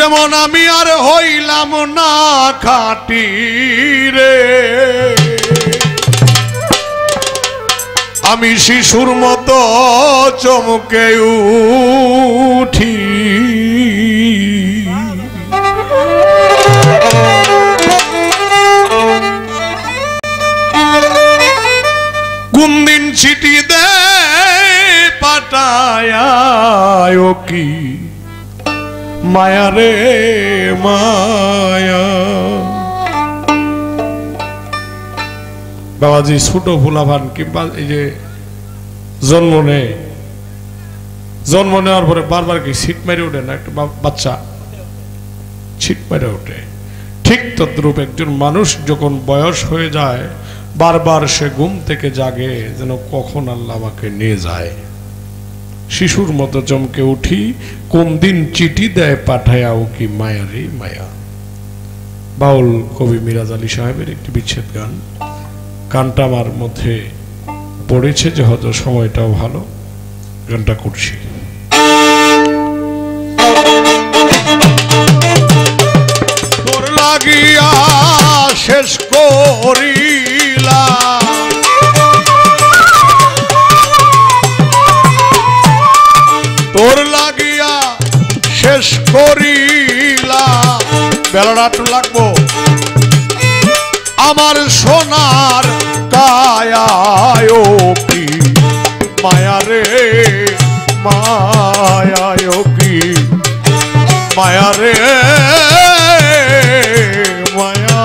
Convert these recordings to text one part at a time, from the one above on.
যেমন আমি আর হইলাম না খাঁটি রে, আমি শিশুর মতো চমকে উঠি। কোন দিন চিঠি দে পাঠায় কি মায়া রে মায়া। বাবাজি ছোট ফুলাভান কিংবা এই যে জন্ম নেওয়ার পরে বারবার কি ছিট মেরে ওঠে না, একটা বাচ্চা ছিট মেরে ওঠে, ঠিক তদ্রূপ একজন মানুষ যখন বয়স হয়ে যায় বারবার সে ঘুম থেকে জাগে যেন কখন আল্লাহ আমাকে নিয়ে যায়। শিশুর মতো চমকে উঠি, কোন দিন চিঠি দেয় পাঠায়াও কি মায়া রে মায়া। বাউল কবি মিরাজ আলী সাহেবের একটি বিচ্ছেদ গান। গানটা আমার মধ্যে পড়েছে যেহেতু সময়টাও ভালো, গানটা করছি। তোর লাগিয়া শেষ করিলা, তোর লাগিয়া শেষ করিলা, বেলাটা একটু লাগবো আমার সোনার কায়ায় কি মায়া রে মায়ায় কি মায়া রে মায়া।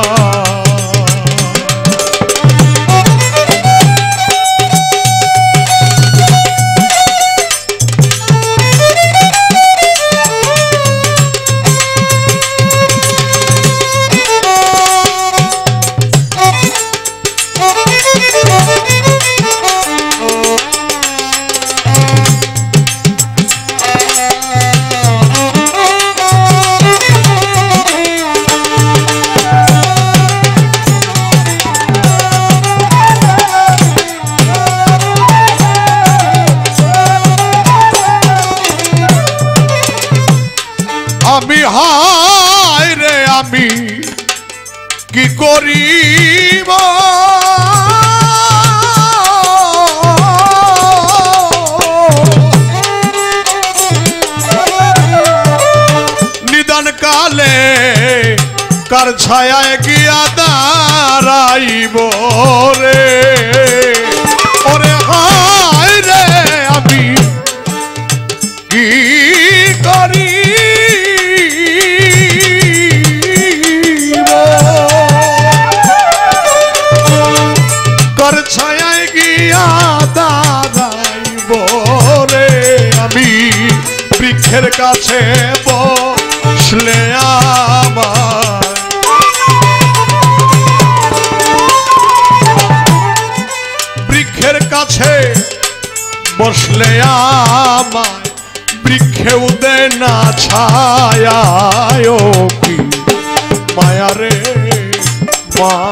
আমি হায় রে আমি কি করিব, নিদান কালে কার ছায়ায় গিয়া দাঁড়াইব রে। ওরে হায় রে আমি কি করি, ছায়ায় গিয়া দাঁড়াইব রে। আমি বৃক্ষের কাছে বসলে আমার, বৃক্ষের কাছে বসলে আমার বৃক্ষেও দে না ছায়া কি মায়া রে মায়া।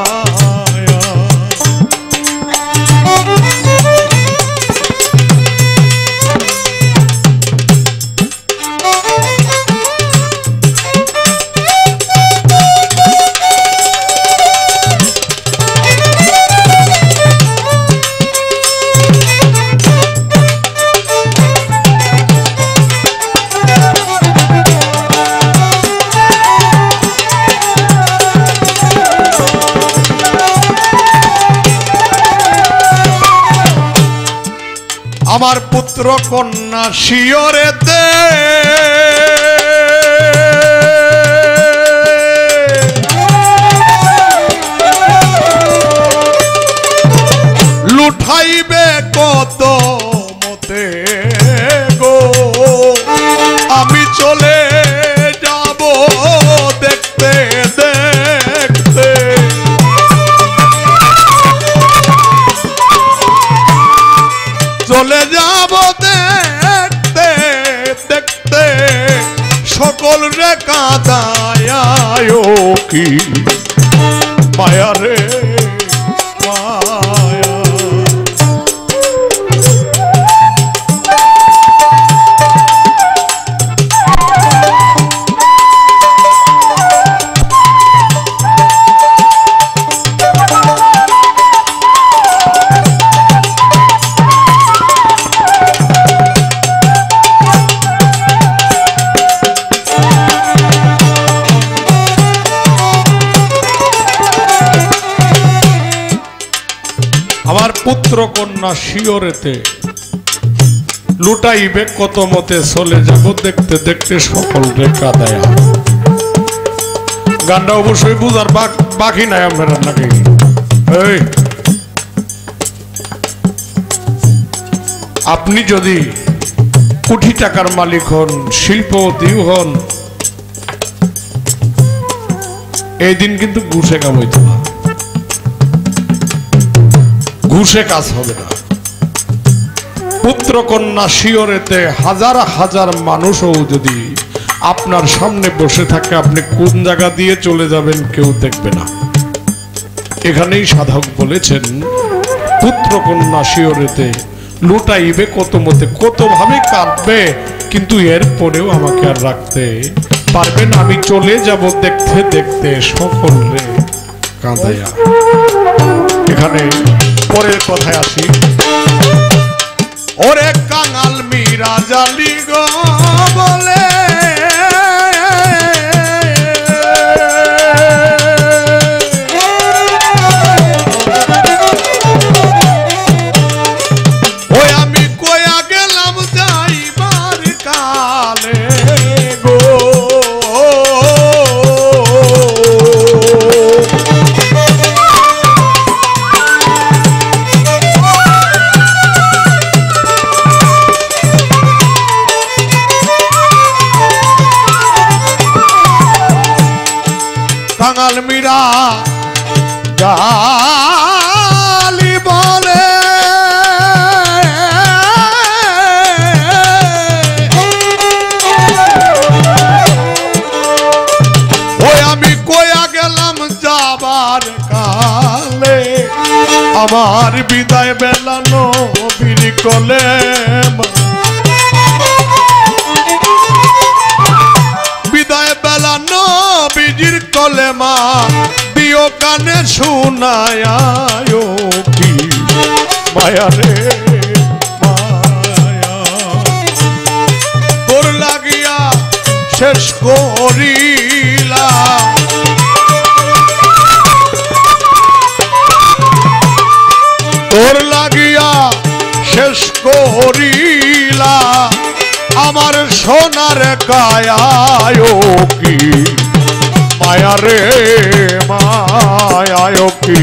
আমার পুত্র কন্যা শিয়রে দে, লুঠাইবে কত মতে গো, আমি চলে যাব দেখতে দেখতে। চলে যাব দেখতে দেখতে সকল রে কাঁদায় কি মায়া রে মায়া। কন্যা শিওরেতে লুটাইবে কত মতে চলে যাব দেখতে দেখতে সকল রে কাদায়া। গানটা অবশ্যই বুঝার বাকি নাই আপনারা নাকি? এই আপনি যদি কোটি টাকার মালিক হন, শিল্পপতি হন, এই দিন কিন্তু ঘুষে কাম হইতে না, ঘুষে কাজ হবে না। পুত্র কন্যা শিওরেতে হাজার হাজার মানুষও যদি আপনার সামনে বসে থাকে, আপনি কোন জায়গা দিয়ে চলে যাবেন কেউ দেখবে না। এখানেই সাধক বলেছেন পুত্র কন্যা শিওরেতে লুটাইবে কত মতে, কত ভাবে কাঁদবে, কিন্তু এর পরেও আমাকে আর রাখতে পারবে না। আমি চলে যাব দেখতে দেখতে সকল রে কাঁদাইয়া। এখানে পরের কথায় আসি। ওরে কাঙাল মীরা জালি গো বলে ওই আমি কয়া গেলাম যাইবার কালে গো, কাঙাল মীরা জালি বলে ওই আমি কয়া গেলাম যাবার কালে, আমার বিদায় বেলানো বিড়ি কলে, বিদায় বেলানো বিজির কলে মা দিও কানে শুনায় কি মায়া রে মায়া, তোর লাগিয়া শেষ করিলা, তোর লাগিয়া শেষ করিলা আমার সোনার কায়ায় কি মায়া রে মায়া কি